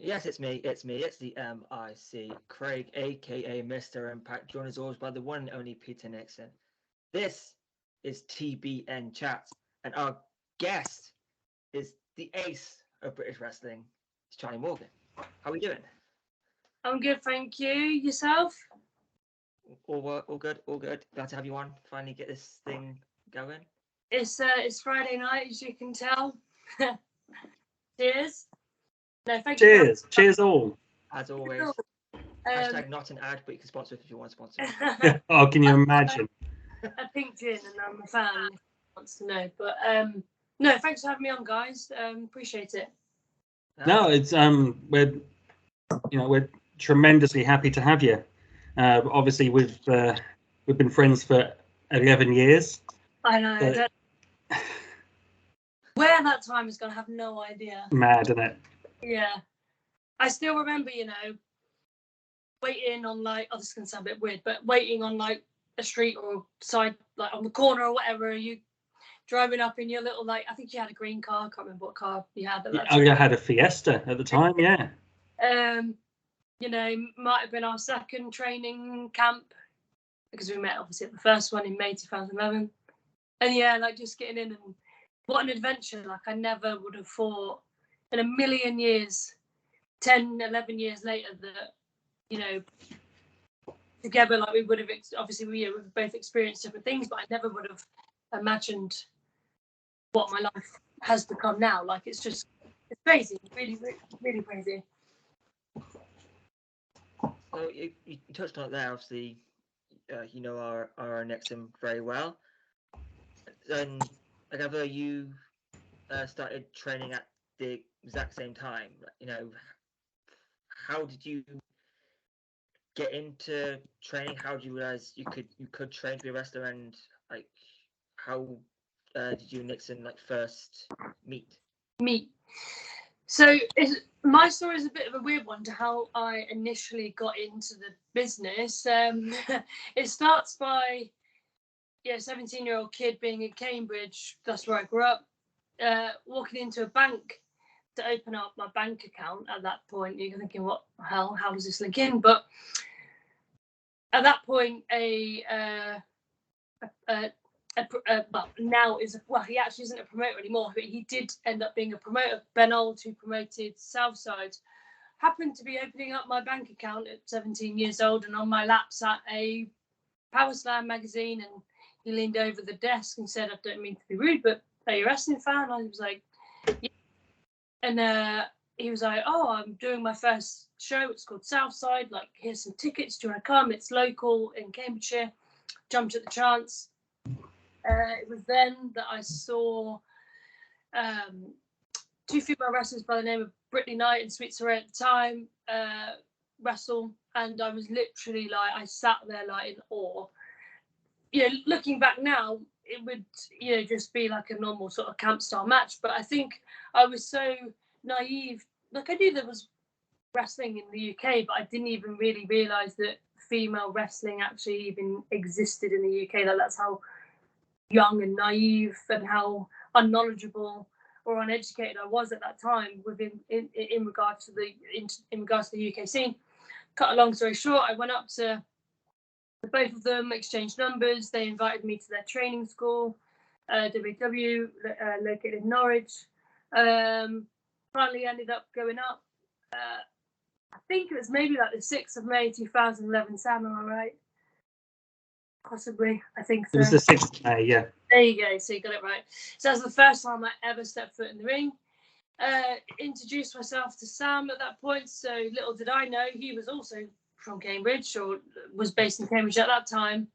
Yes, it's me. It's me. It's the MIC, Craig, aka Mr. Impact, joined as always by the one and only Peter Nixon. This is TBN Chat, and our guest is the ace of British wrestling, it's Charlie Morgan. How are we doing? I'm good, thank you. Yourself? All good, all good. Glad to have you on. Finally get this thing going. It's Friday night, as you can tell. Cheers. No, thank Cheers. Cheers all. As always. Hashtag not an ad, but you can sponsor it if you want to sponsor it. Oh, can you imagine? A pink gin, and I'm a fan. If wants to know, but no, thanks for having me on, guys. Appreciate it. No, it's we're tremendously happy to have you. Obviously, we've been friends for 11 years. I know. Where that time is going, I have no idea. Mad, isn't it? Yeah. I still remember, waiting on this is going to sound a bit weird, but waiting on a street or side, on the corner or whatever, you driving up in your little, I think you had a green car. I can't remember what car you had at that time. I had a Fiesta at the time, yeah. Might have been our second training camp because we met obviously at the first one in May 2011. And just getting in, and what an adventure. I never would have thought in a million years, 10, 11 years later, that, together, we would have, obviously, we've both experienced different things, but I never would have imagined what my life has become now. It's crazy, really, really, really crazy. So you touched on it there, obviously, you know our Nixon very well. And whenever you started training at the exact same time, how did you get into training? How did you realize you could train to be a wrestler, and how did you and Nixon first meet? So my story is a bit of a weird one to how I initially got into the business. It starts by 17-year-old kid being in Cambridge. That's where I grew up. Walking into a bank to open up my bank account. At that point, you're thinking, what the hell? How does this link in? But at that point, he actually isn't a promoter anymore, but he did end up being a promoter. Ben Old, who promoted Southside, happened to be opening up my bank account at 17 years old, and on my lap sat a Power Slam magazine, and he leaned over the desk and said, "I don't mean to be rude, but are you a wrestling fan?" I was like, "Yeah." And he was like, "Oh, I'm doing my first show. It's called Southside. Here's some tickets. Do you want to come? It's local in Cambridgeshire." Jumped at the chance. It was then that I saw two female wrestlers by the name of Brittany Knight and Sweet Saray at the time wrestle, and I was literally I sat there in awe. Looking back now, it would just be a normal sort of camp style match, but I think I was so naive. I knew there was wrestling in the UK, but I didn't even really realise that female wrestling actually even existed in the UK. That's how young and naive and how unknowledgeable or uneducated I was at that time in regards to the UK scene. Cut a long story short, I went up to both of them, exchanged numbers. They invited me to their training school, WW, located in Norwich. Finally ended up going up. I think it was maybe the 6th of May 2011. Sam, am I right? Possibly, I think so. It was the 6th of May, yeah. There you go, so you got it right. So that's the first time I ever stepped foot in the ring. Introduced myself to Sam at that point, so little did I know he was also from Cambridge, or was based in Cambridge at that time.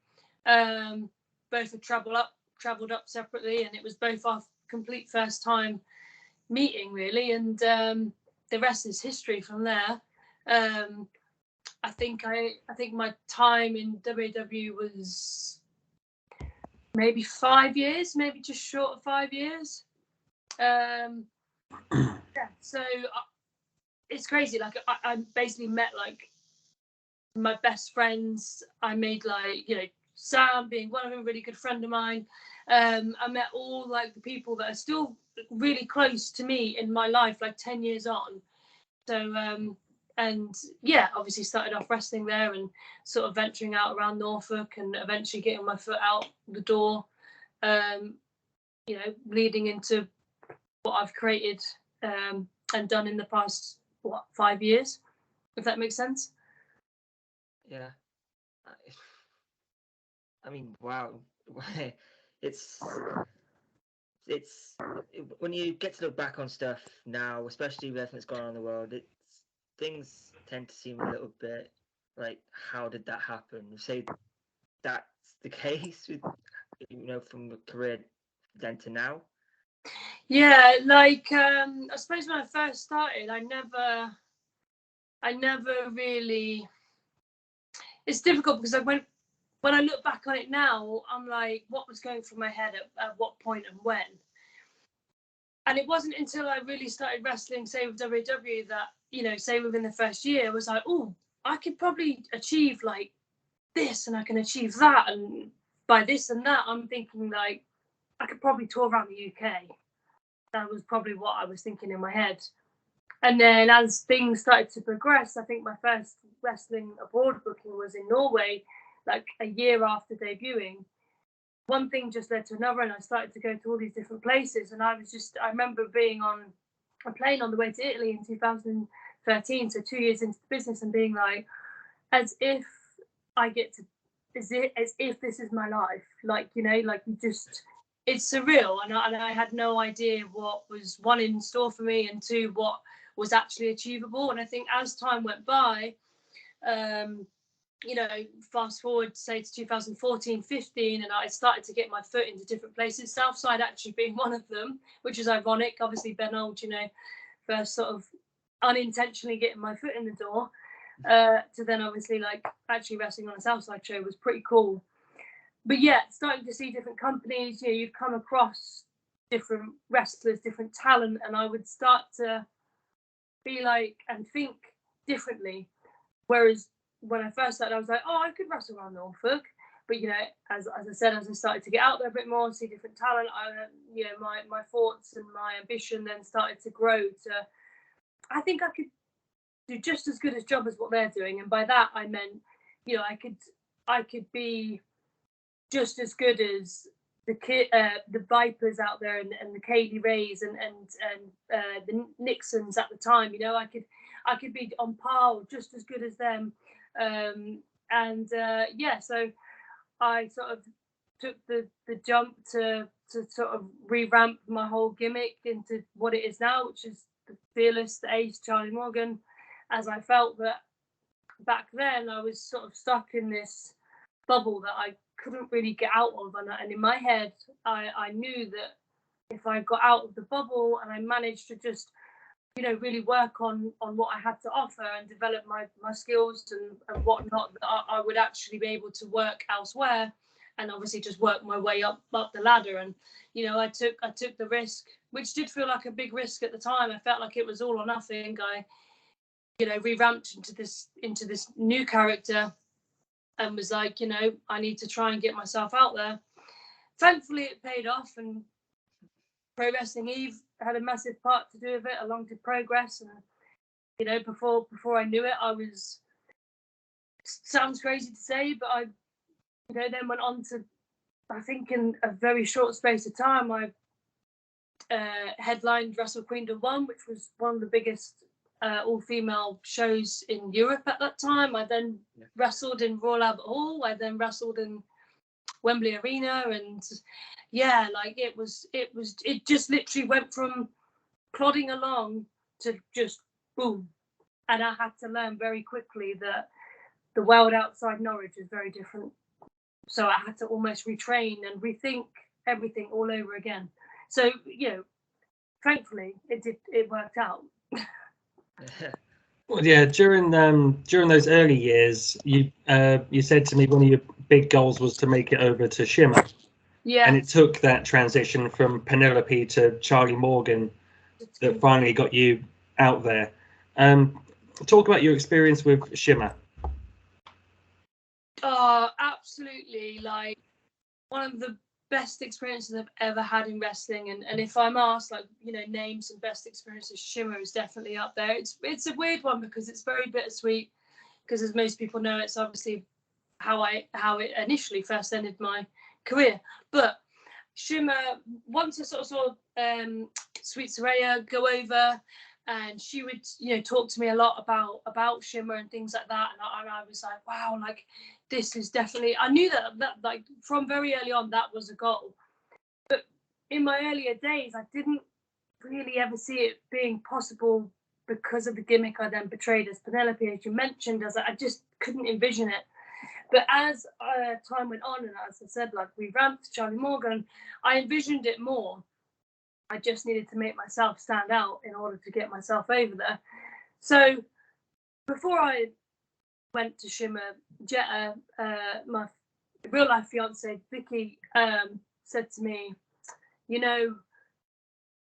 Both had travelled up separately, and it was both our complete first time meeting, really, and the rest is history from there. I think my time in WW was maybe 5 years, maybe just short of 5 years. So it's crazy. I basically met my best friends. I made Sam being one of them, a really good friend of mine. I met all the people that are still really close to me in my life, 10 years on. So and yeah, obviously started off wrestling there and sort of venturing out around Norfolk and eventually getting my foot out the door, leading into what I've created and done in the past 5 years, if that makes sense. Yeah, I mean, wow. it's when you get to look back on stuff now, especially with everything that's going on in the world, things tend to seem a little bit like, how did that happen? You say that's the case with, from the career then to now. Yeah, like I suppose when I first started, I never really. It's difficult because when I look back on it now, I'm like, what was going through my head at what point and when? And it wasn't until I really started wrestling, say with WWE, that, say within the first year, I was like, oh, I could probably achieve like this and I can achieve that. And by this and that, I'm thinking like, I could probably tour around the UK. That was probably what I was thinking in my head. And then as things started to progress, I think my first wrestling abroad booking was in Norway, like a year after debuting. One thing just led to another, and I started to go to all these different places. And I remember being on a plane on the way to Italy in 2013, so 2 years into the business, and being like, as if this is my life. Like, like you just, it's surreal. And I had no idea what was, one, in store for me, and two, what was actually achievable. And I think as time went by, fast forward, say, to 2014, 15, and I started to get my foot into different places, Southside actually being one of them, which is ironic. Obviously, Ben Old, first sort of unintentionally getting my foot in the door, to then obviously like actually wrestling on a Southside show was pretty cool. But yeah, starting to see different companies, you'd come across different wrestlers, different talent, and I would start to be like and think differently. Whereas when I first started, I was like, oh, I could wrestle around Norfolk. But, as I said, as I started to get out there a bit more, see different talent, my thoughts and my ambition then started to grow to, I think I could do just as good a job as what they're doing. And by that, I meant, I could be just as good as the Vipers out there and the Kaylee Rays and the Nixons at the time. I could be on par, just as good as them. So I sort of took the jump to sort of revamp my whole gimmick into what it is now, which is the fearless, the ace, Charlie Morgan, as I felt that back then I was sort of stuck in this bubble that I couldn't really get out of. And in my head, I knew that if I got out of the bubble and I managed to just really work on what I had to offer and develop my skills and whatnot, that I would actually be able to work elsewhere and obviously just work my way up the ladder. And I took the risk, which did feel like a big risk at the time. I felt like it was all or nothing. I revamped into this new character and was like, I need to try and get myself out there. Thankfully it paid off, and Pro Wrestling Eve had a massive part to do with it, along to Progress. And before I knew it, I was, sounds crazy to say, but I then went on to, I think in a very short space of time, I headlined Wrestle Queendom 1, which was one of the biggest all-female shows in Europe at that time. I then wrestled in Royal Albert Hall. I then wrestled in Wembley Arena, and it just literally went from plodding along to just boom. And I had to learn very quickly that the world outside Norwich is very different. So I had to almost retrain and rethink everything all over again. So, thankfully it worked out. Well, yeah, during those early years, you said to me one of your big goals was to make it over to Shimmer. Yeah. And it took that transition from Penelope to Charlie Morgan that finally got you out there. Talk about your experience with Shimmer. Oh, absolutely. Like one of the best experiences I've ever had in wrestling, and if I'm asked, like, you know, name some best experiences, Shimmer is definitely up there. It's a weird one because it's very bittersweet, because as most people know, it's obviously how it initially first ended my career. But Shimmer, once I sort of saw Sweet Saraya go over, and she would, you know, talk to me a lot about Shimmer and things like that, and I was like, wow, like, this is definitely, I knew that like from very early on that was a goal. But in my earlier days, I didn't really ever see it being possible because of the gimmick I then portrayed as Penelope, as you mentioned. As I just couldn't envision it. But as time went on, and as I said, like, we ramped Charlie Morgan, I envisioned it more. I just needed to make myself stand out in order to get myself over there. So before I went to Shimmer, Jetta, my real life fiance, Vicky, said to me, you know,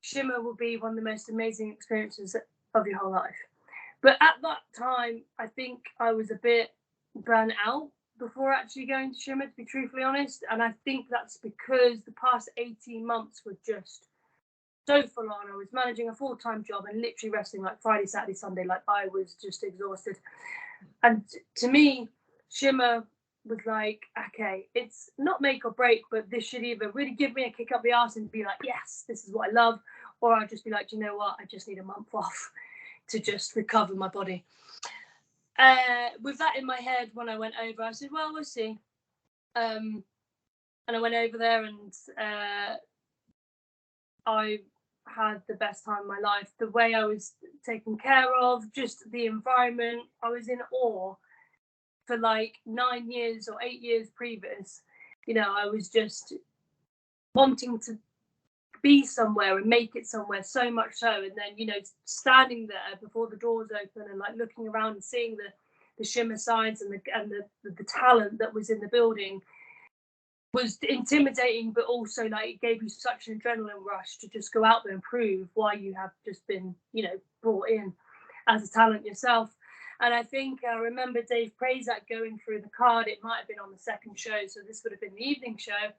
Shimmer will be one of the most amazing experiences of your whole life. But at that time, I think I was a bit burnt out before actually going to Shimmer, to be truthfully honest. And I think that's because the past 18 months were just so full on. I was managing a full-time job and literally wrestling like Friday, Saturday, Sunday. Like, I was just exhausted. And to me, Shimmer was like, okay, it's not make or break, but this should either really give me a kick up the arse and be like, yes, this is what I love, or I'll just be like, you know what, I just need a month off to just recover my body. With that in my head, when I went over, I said, well, we'll see. And I went over there, and I had the best time of my life. The way I was taken care of, just the environment, I was in awe. For like 9 years or 8 years previous, you know, I was just wanting to be somewhere and make it somewhere, so much so. And then, you know, standing there before the doors open and like looking around and seeing the Shimmer sides and the talent that was in the building was intimidating, but also like it gave you such an adrenaline rush to just go out there and prove why you have just been, you know, brought in as a talent yourself. And I think I remember Dave Prazak going through the card. It might have been on the second show, so this would have been the evening show.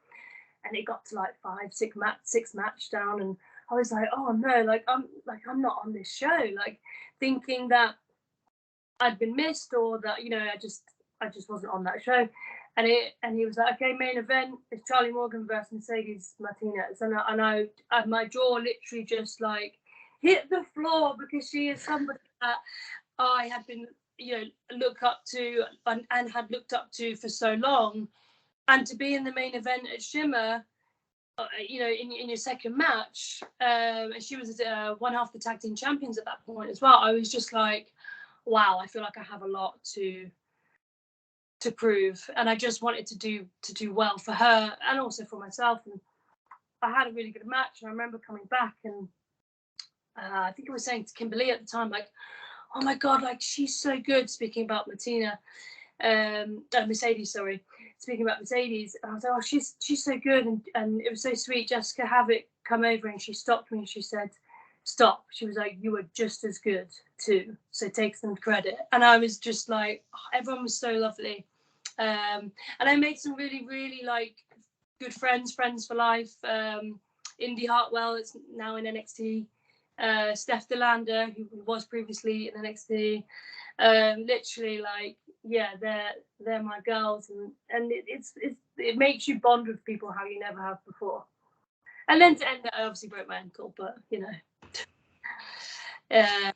And it got to like 6 match down, and I was like, oh no, I'm not on this show. Like, thinking that I'd been missed, or that, you know, I just wasn't on that show. And he was like, okay, main event is Charlie Morgan versus Mercedes Martinez, and I my jaw literally just like hit the floor, because she is somebody that I had been, you know, look up to and had looked up to for so long, and to be in the main event at Shimmer, you know, in your second match, and she was one half the tag team champions at that point as well. I was just like, wow, I feel like I have a lot to prove, and I just wanted to do well for her and also for myself. And I had a really good match, and I remember coming back, and I think I was saying to Kimberly at the time, like, oh my god, like, she's so good, speaking about Mercedes, sorry, speaking about Mercedes. And I was like, oh, she's so good, and it was so sweet. Jessicka Havok come over, and she stopped me, and she said, stop. She was like, you were just as good too, so take some credit. And I was just like, oh, everyone was so lovely. And I made some really, really like good friends for life. Indy Hartwell is now in NXT. Steph Delander, who was previously in NXT. Literally, like, yeah, they're my girls, and it makes you bond with people how you never have before. And then to end it, I obviously broke my ankle, but you know, it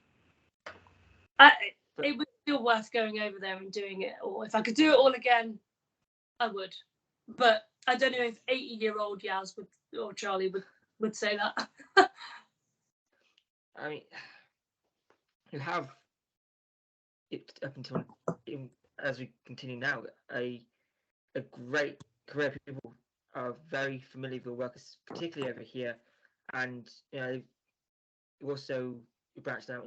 was still worth going over there and doing it. Or if I could do it all again, I would. But I don't know if 80-year-old Yaz or Charlie would say that. I mean, you have it up until, as we continue now, a great career. People are very familiar with your work, particularly over here, and you know, you also branched out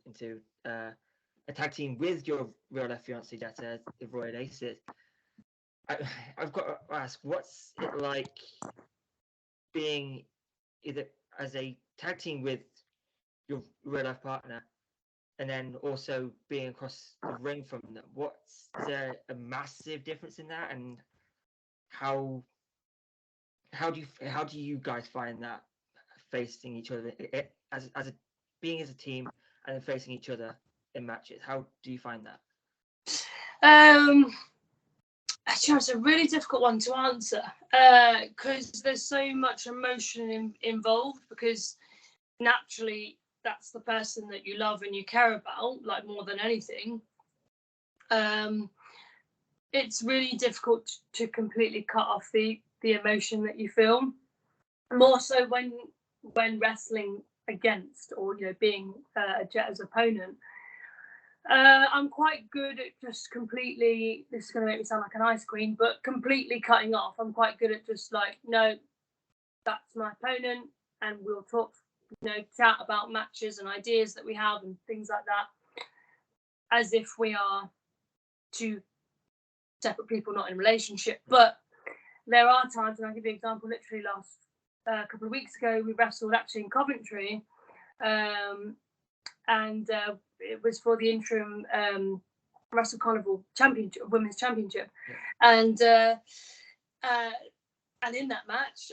into a tag team with your real life fiance, Jetta, the Royal Aces. I've got to ask, what's it like being either as a tag team with your real life partner, and then also being across the ring from them? Is there a massive difference in that, and how how do you guys find that facing each other as being as a team and then facing each other in matches? How do you find that? Actually, it's a really difficult one to answer because there's so much emotion involved, because naturally that's the person that you love and you care about, like, more than anything. It's really difficult to completely cut off the emotion that you feel, more so when wrestling against, or being Jetta's opponent. I'm quite good at just completely, this is going to make me sound like an ice queen, but completely cutting off. I'm quite good at just like, no, that's my opponent, and we'll talk, chat about matches and ideas that we have and things like that, as if we are two separate people, not in a relationship. But there are times, and I'll give you an example, literally last couple of weeks ago, we wrestled actually in Coventry, and it was for the interim Wrestle Carnival Championship, Women's Championship, and in that match,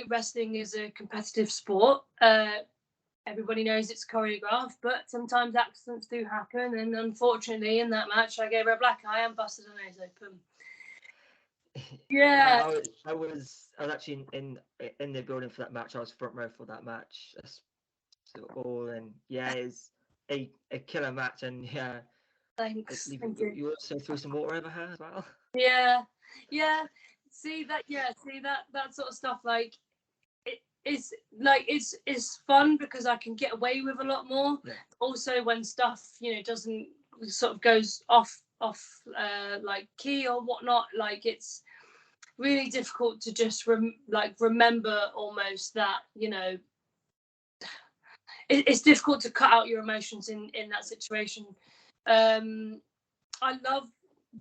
wrestling is a competitive sport. Everybody knows it's choreographed, but sometimes accidents do happen, and unfortunately, in that match, I gave her a black eye and busted her nose open. Yeah, I was actually in the building for that match. I was front row for that match. It's a killer match, and thanks. Thank you. You also threw some water over her as well. Yeah. See that sort of stuff. Like, it's fun because I can get away with a lot more. Yeah. Also, when stuff doesn't sort of goes off like key or whatnot, like, it's really difficult to just remember almost that it's difficult to cut out your emotions in that situation. I love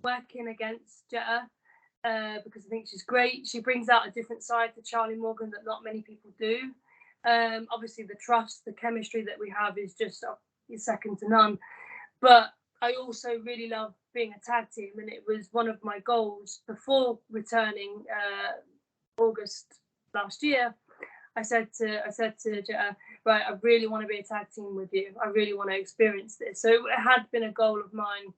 working against Jetta because I think she's great. She brings out a different side to Charlie Morgan that not many people do. Obviously, the trust, the chemistry that we have is just second to none. But I also really love being a tag team, and it was one of my goals before returning August last year. I said to Jetta, right, I really want to be a tag team with you. I really want to experience this. So it had been a goal of mine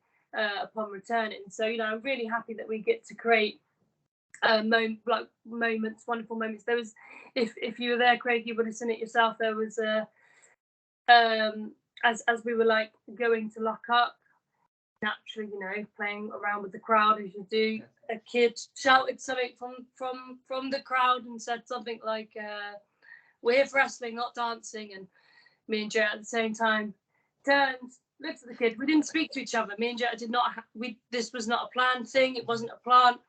upon returning. So I'm really happy that we get to create moments, wonderful moments. There was, if you were there, Craig, you would have seen it yourself. There was as we were like going to lock up, naturally, playing around with the crowd as you do. A kid shouted something from the crowd and said something like, "We're here for wrestling, not dancing." And me and Jetta at the same time turned, looked at the kid. We didn't speak to each other. Me and Jetta did not. This was not a planned thing. It wasn't a plant.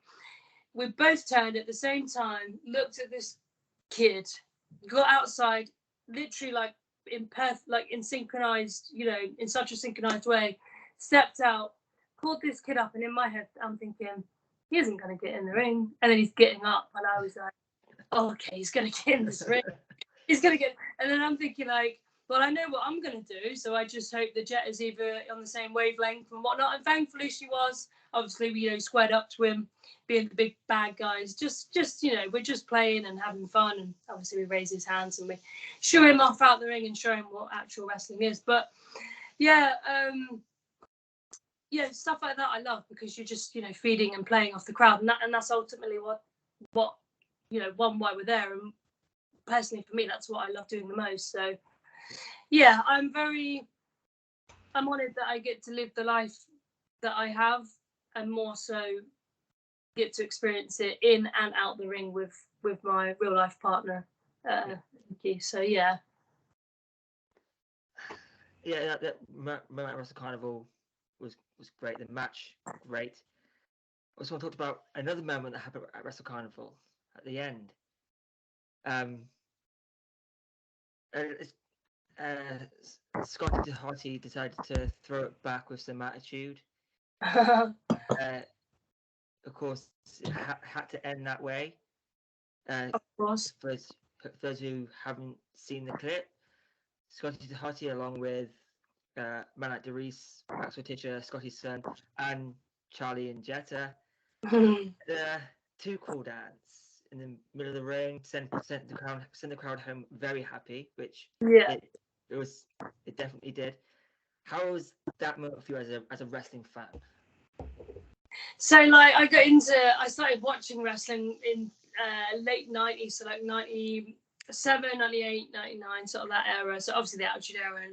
We both turned at the same time, looked at this kid, got outside, literally like in synchronized, in such a synchronized way, stepped out, pulled this kid up, and in my head, I'm thinking, he isn't going to get in the ring. And then he's getting up, and I was like, oh, okay, he's going to get in this ring. He's going to get, and then I'm thinking like, well, I know what I'm going to do, so I just hope that Jett is either on the same wavelength and whatnot. And thankfully she was. Obviously, we squared up to him, being the big bad guys. Just we're just playing and having fun. And obviously we raise his hands and we shoo him off out the ring and show him what actual wrestling is. But stuff like that I love, because you're just feeding and playing off the crowd, and that's ultimately what why we're there. And personally for me, that's what I love doing the most. So yeah, I'm honoured that I get to live the life that I have, and more so get to experience it in and out the ring with my real life partner. So yeah, that moment at Wrestle Carnival was great. The match, great. I also want to talk about another moment that happened at Wrestle Carnival at the end. Scotty Harty decided to throw it back with some attitude. Of course, it had to end that way. Of course. For those who haven't seen the clip, Scotty Harty, along with Manak DeReese, Maxwell Tischer, Scotty's son, and Charlie and Jetta, the two cool dance. in the middle of the ring, sent the crowd home very happy, which Yeah. it definitely did. How was that moment for you as a wrestling fan? So like I started watching wrestling in late 90s, so like 97, 98, 99, sort of that era. So obviously the Attitude Era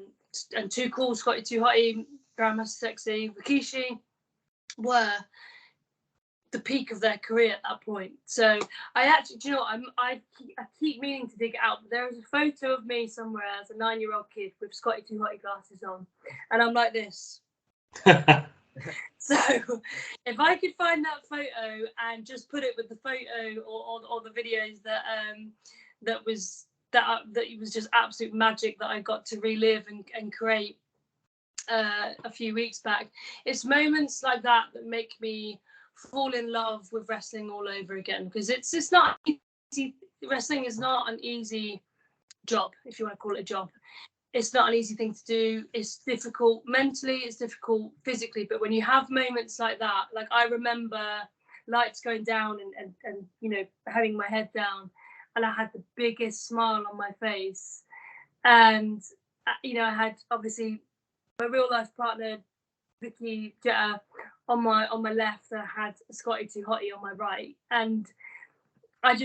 and Too Cool, Scotty Too Hotty, Grandmaster Sexy, Rikishi were the peak of their career at that point. So I actually, do you know what, I keep meaning to dig it out, but there is a photo of me somewhere as a 9-year-old kid with Scotty Too Hotty glasses on, and I'm like this. So if I could find that photo and just put it with the photo or the videos that it was just absolute magic that I got to relive and create a few weeks back. It's moments like that that make me fall in love with wrestling all over again, because it's not easy. Wrestling is not an easy job, if you want to call it a job. It's not an easy thing to do. It's difficult mentally, it's difficult physically, but when you have moments like that, like I remember lights going down and you know, having my head down, and I had the biggest smile on my face, and you know, I had obviously my real life partner Vicky Jetta on my left, and I had Scotty Too Hotty on my right, and I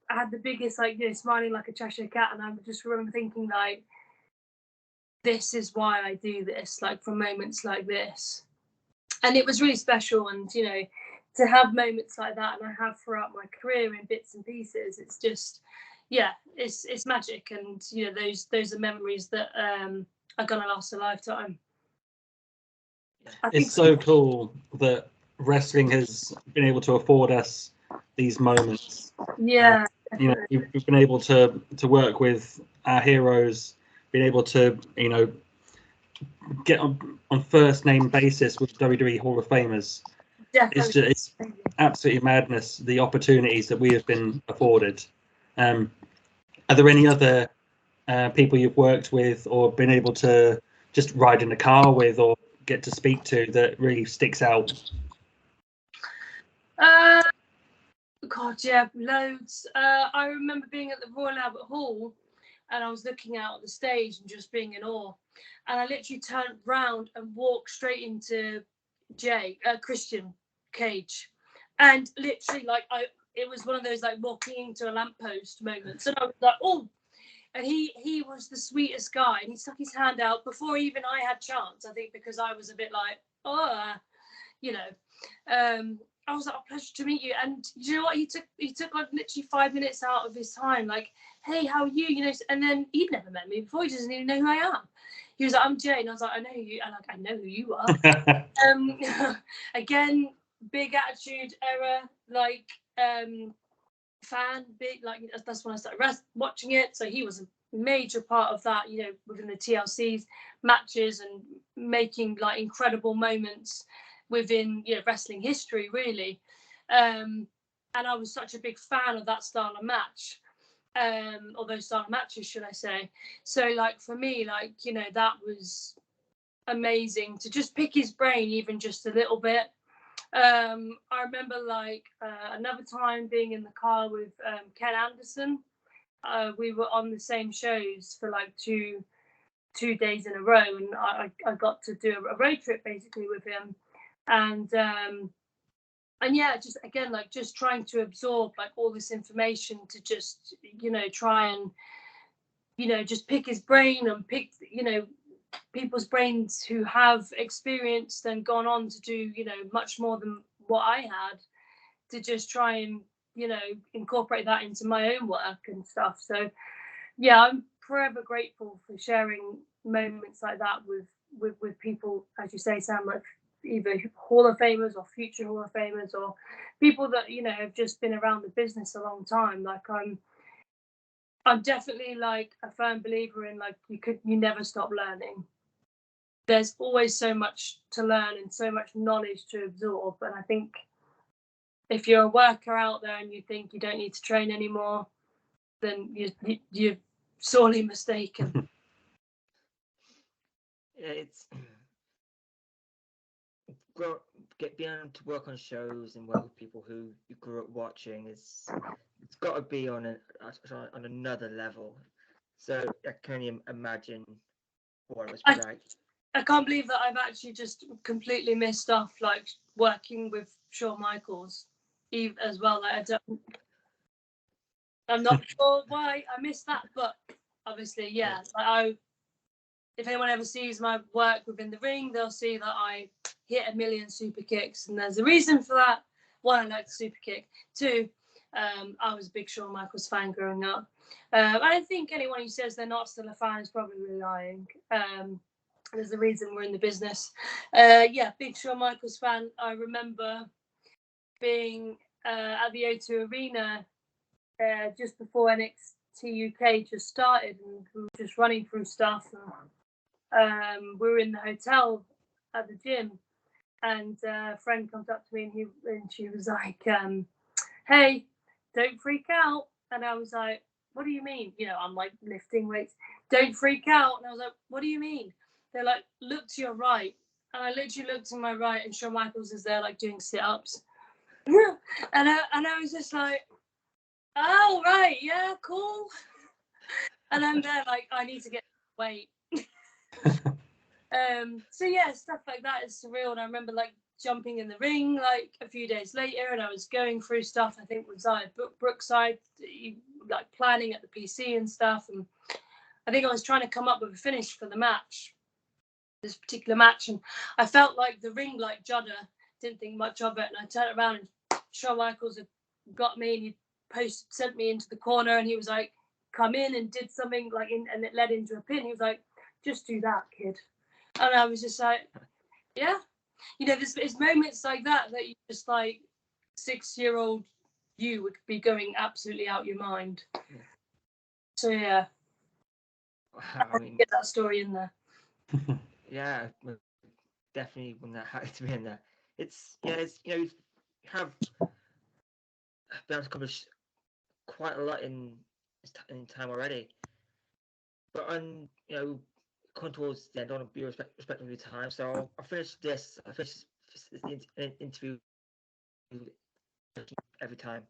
had the biggest, like, you know, smiling like a Cheshire cat, and I just remember thinking, like, this is why I do this, like, for moments like this. And it was really special, and you know, to have moments like that, and I have throughout my career in bits and pieces, it's just, yeah, it's magic, and you know, those are memories that are gonna last a lifetime. It's so cool that wrestling has been able to afford us these moments. Yeah. You know, we've been able to work with our heroes, been able to, you know, get on first name basis with WWE Hall of Famers. Definitely. It's absolutely madness, the opportunities that we have been afforded. Are there any other people you've worked with or been able to just ride in the car with or get to speak to that really sticks out? God, yeah, loads. I remember being at the Royal Albert Hall, and I was looking out at the stage and just being in awe. And I literally turned round and walked straight into Christian Cage, and literally, like, it was one of those like walking into a lamppost moments, and I was like, oh. And he was the sweetest guy, and he stuck his hand out before even I had chance, I think, because I was a bit like, oh, you know. I was like, oh, pleasure to meet you. And you know what? He took like literally 5 minutes out of his time, like, hey, how are you? You know, and then he'd never met me before. He doesn't even know who I am. He was like, I'm Jay, and I was like, I know you, and like, I know who you are. Again, big Attitude Era, like, fan, big, like, that's when I started watching it. So he was a major part of that, you know, within the TLC's matches and making like incredible moments within, you know, wrestling history, really. And I was such a big fan of that style of match, or those style of matches, should I say. So like for me, like, you know, that was amazing to just pick his brain even just a little bit. I remember like another time being in the car with Ken Anderson. We were on the same shows for like two days in a row, and I got to do a road trip basically with him, and yeah, just again, like, just trying to absorb like all this information to just, you know, try and, you know, just pick his brain and pick, you know, people's brains who have experienced and gone on to do, you know, much more than what I had, to just try and, you know, incorporate that into my own work and stuff. So yeah, I'm forever grateful for sharing moments like that with people, as you say, Sam, like either Hall of Famers or future Hall of Famers, or people that, you know, have just been around the business a long time. Like I'm definitely like a firm believer in, like, you never stop learning. There's always so much to learn and so much knowledge to absorb. And I think if you're a worker out there and you think you don't need to train anymore, then you're sorely mistaken. It's being able to work on shows and work with people who you grew up watching it's got to be on another level. So I can only imagine what it must be like. I can't believe that I've actually just completely missed off like working with Shawn Michaels as well. Like I'm not sure why I missed that, but obviously, yeah. Like if anyone ever sees my work within the ring, they'll see that I hit a million super kicks, and there's a reason for that. One, I like to super kick. Two, I was a big Shawn Michaels fan growing up. I think anyone who says they're not still a fan is probably lying. There's a reason we're in the business. Yeah, big Shawn Michaels fan. I remember being at the O2 Arena just before NXT UK just started, and we were just running through stuff. And we were in the hotel at the gym, and a friend comes up to me, and she was like, "Hey, don't freak out." And I was like, "What do you mean?" You know, I'm like lifting weights. "Don't freak out." And I was like, "What do you mean?" They're like, "Look to your right." And I literally looked to my right, and Shawn Michaels is there like doing sit-ups. and I was just like, "Oh, right, yeah, cool." And I'm there like, I need to get weight. So yeah, stuff like that is surreal. And I remember like jumping in the ring like a few days later, and I was going through stuff, I think with Zaya Brookside, like planning at the PC and stuff. And I think I was trying to come up with a finish for the match, this particular match, and I felt like the ring like Jetta, didn't think much of it, and I turned around and Shawn Michaels had got me, and he sent me into the corner, and he was like, "Come in," and did something like and it led into a pin. He was like, "Just do that, kid." And I was just like, yeah, you know, there's moments like that you just like 6-year-old you would be going absolutely out your mind. Yeah. So yeah, I mean, get that story in there. Yeah, definitely when that had to be in there. It's you have been able to accomplish quite a lot in time already, but on coming towards the end, I want to be respectful of your time, so I'll finish this. I'll finish the interview every time.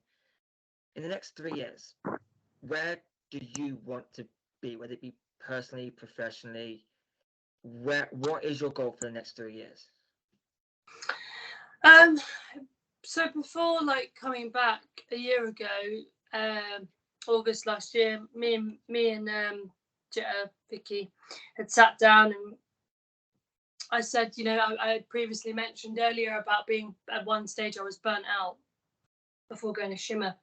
In the next 3 years, where do you want to be? Whether it be personally, professionally, what is your goal for the next 3 years? So before like coming back a year ago, August last year, me and Jetta, Vicky had sat down, and I said, you know, I had previously mentioned earlier about being at one stage I was burnt out before going to Shimmer.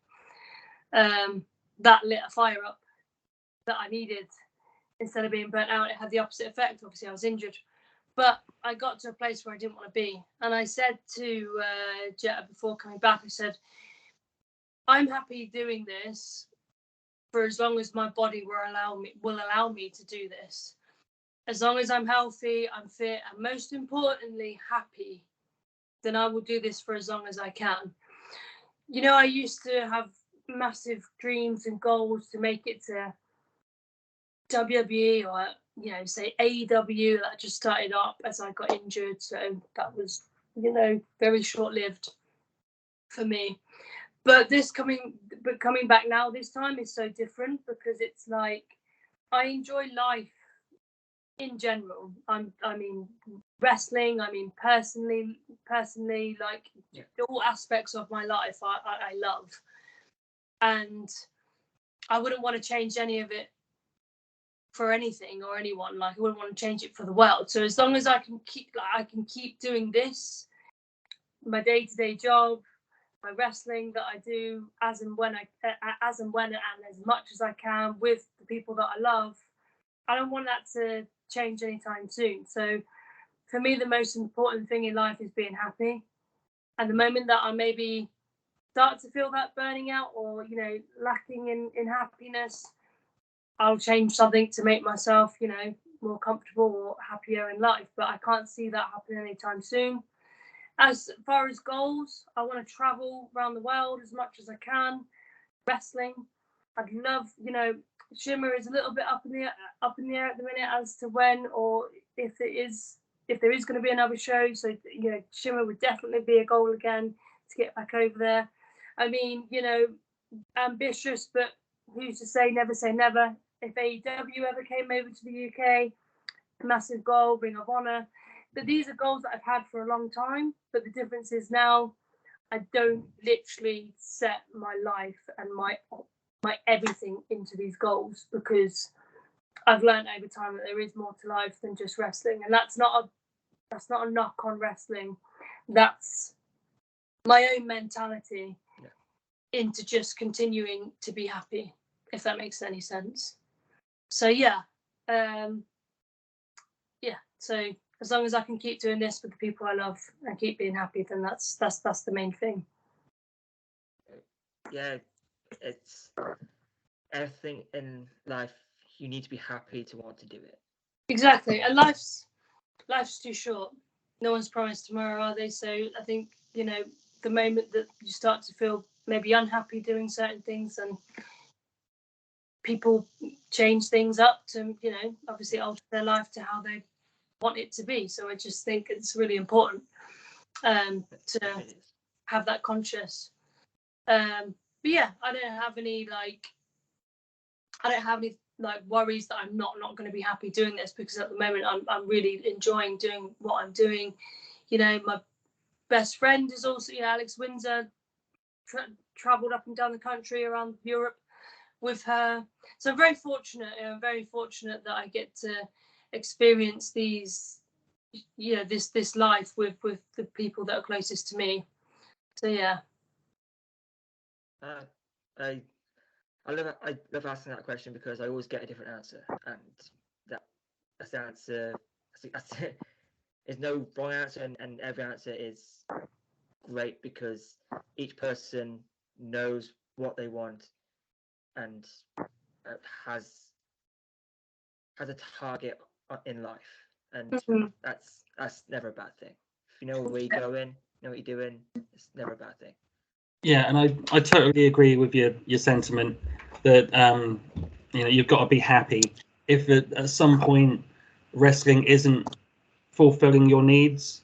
That lit a fire up that I needed. Instead of being burnt out, it had the opposite effect. Obviously, I was injured. But I got to a place where I didn't want to be. And I said to Jetta before coming back, I said, I'm happy doing this for as long as my body will allow me to do this. As long as I'm healthy, I'm fit, and most importantly, happy, then I will do this for as long as I can. You know, I used to have massive dreams and goals to make it to WWE or, you know, say AEW. That just started up as I got injured. So that was, you know, very short-lived for me. But coming back now this time is so different, because it's like I enjoy life in general. I mean wrestling, I mean personally, like all aspects of my life I love, and I wouldn't want to change any of it for anything or anyone. Like I wouldn't want to change it for the world. So as long as I can keep doing this, my day-to-day job, my wrestling that I do as and when and as much as I can with the people that I love, I don't want that to change anytime soon. So for me, the most important thing in life is being happy. And the moment that I maybe start to feel that burning out or, you know, lacking in happiness, I'll change something to make myself, you know, more comfortable or happier in life. But I can't see that happening anytime soon. As far as goals, I want to travel around the world as much as I can. Wrestling, I'd love, you know, Shimmer is a little bit up in the air at the minute as to when or if it is if there is going to be another show. So, you know, Shimmer would definitely be a goal again to get back over there. I mean, you know, ambitious, but who's to say never. If AEW ever came over to the UK, massive goal, Ring of Honor. But these are goals that I've had for a long time. But the difference is now I don't literally set my life and my everything into these goals, because I've learned over time that there is more to life than just wrestling. And that's not a knock on wrestling. That's my own mentality into just continuing to be happy, if that makes any sense. So so as long as I can keep doing this with the people I love and keep being happy, then that's the main thing. Yeah, it's everything in life. You need to be happy to want to do it. Exactly, and life's too short. No one's promised tomorrow, are they? So I think, you know, the moment that you start to feel maybe unhappy doing certain things, and people change things up to, you know, obviously alter their life to how they want it to be. So I just think it's really important to have that conscious. But yeah, I don't have any worries that I'm not going to be happy doing this, because at the moment I'm really enjoying doing what I'm doing. You know, my best friend is also, you know, Alex Windsor, travelled up and down the country around Europe with her. So I'm very fortunate. I'm very fortunate that I get to experience these, you know, this life with the people that are closest to me. So yeah. I love asking that question, because I always get a different answer, and that's the answer. That's it. There's no wrong answer, and every answer is great, because each person knows what they want and has a target in life, and that's never a bad thing. If you know where you're going, know what you're doing, it's never a bad thing. Yeah, and I totally agree with your sentiment that you know, you've got to be happy. If at some point wrestling isn't fulfilling your needs,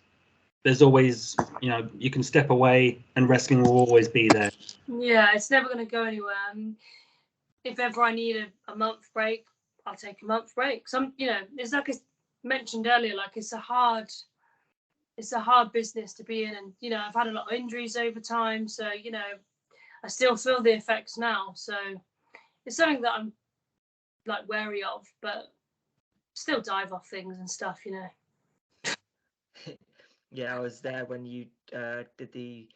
there's always, you know, you can step away and wrestling will always be there. Yeah, it's never going to go anywhere. If ever I need a month break, I'll take a month break. Some, you know, it's like I mentioned earlier, like it's a hard business to be in, and you know, I've had a lot of injuries over time, so you know, I still feel the effects now. So it's something that I'm like wary of, but still dive off things and stuff, you know. Yeah, I was there when you did the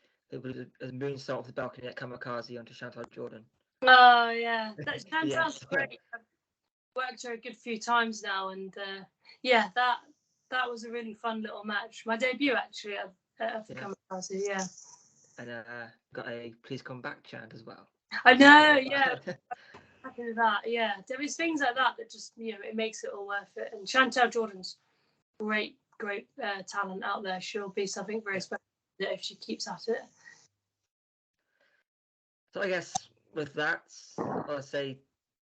moonsault off the balcony at Kamikaze onto Chantal Jordan. Oh yeah, that Chantal's Yes. great. I've worked her a good few times now, and yeah, that was a really fun little match. My debut actually at the Kamikaze, yeah. And got a "Please come back" chant as well. I know, yeah. Happy with that, yeah. There is things like that just, you know, it makes it all worth it. And Chantal Jordan's great talent out there. She'll be something very special if she keeps at it. So I guess with that, I'll say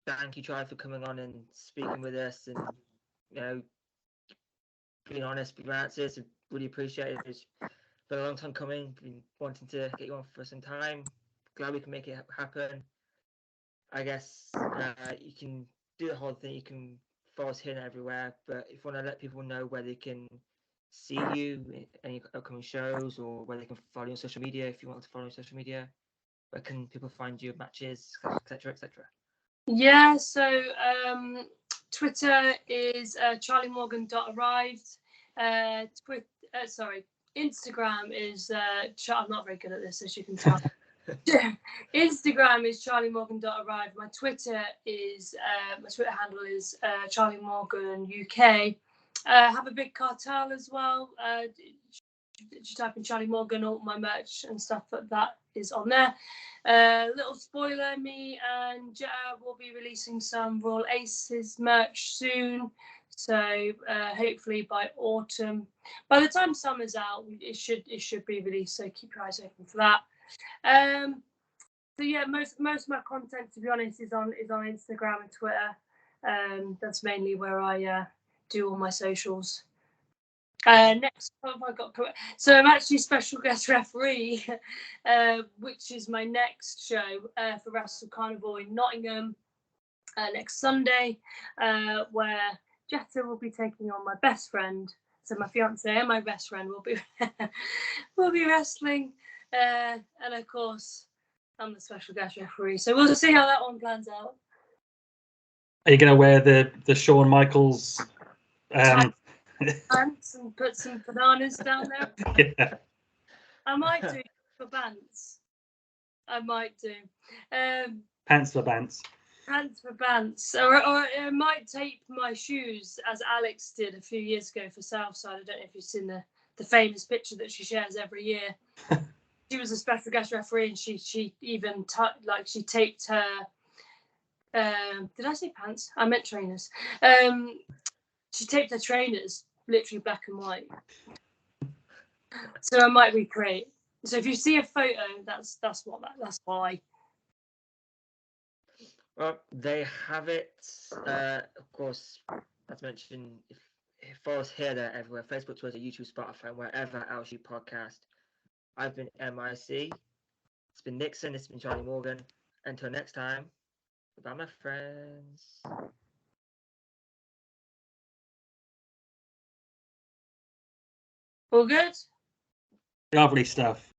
thank you, Charlie, for coming on and speaking with us, and you know, being honest with your answers. Really appreciate it. It's been a long time coming. Been wanting to get you on for some time. Glad we can make it happen. I guess you can do the whole thing. You can follow us here and everywhere. But if you want to let people know where they can see you, any upcoming shows, or where they can follow you on social media, if you want to follow on social media, where can people find your matches, etc., etc.? Yeah, so Twitter is charliemorgan.arrived. Instagram is I'm not very good at this, as you can tell. Instagram is charliemorgan.arrived. My Twitter handle is Charlie Morgan UK. Have a big cartel as well. You type in Charlie Morgan, all my merch and stuff like that is on there. Little spoiler, me and Jetta will be releasing some Royal Aces merch soon. So hopefully by autumn. By the time summer's out, it should be released. So keep your eyes open for that. So yeah, most of my content, to be honest, is on Instagram and Twitter. That's mainly where I do all my socials. Next, what have I got? So I'm actually special guest referee, which is my next show for Wrestle Carnival in Nottingham next Sunday, where Jetta will be taking on my best friend. So my fiance and my best friend will be will be wrestling, and of course I'm the special guest referee. So we'll see how that one plans out. Are you going to wear the Shawn Michaels? Pants and put some bananas down there. Yeah. I might do for Bants. I might do. Pants for Bants. Pants for Bants. Or I might tape my shoes as Alex did a few years ago for Southside. I don't know if you've seen the famous picture that she shares every year. She was a special guest referee, and she even she taped her. Did I say pants? I meant trainers. She taped her trainers literally black and white. So I might recreate. So if you see a photo, that's why. Well, they have it. Of course, as mentioned, if follow us here, there, everywhere: Facebook, Twitter, YouTube, Spotify, wherever else you podcast. I've been MIC. It's been Nixon. It's been Charlie Morgan. Until next time, goodbye, my friends. All good? Lovely stuff.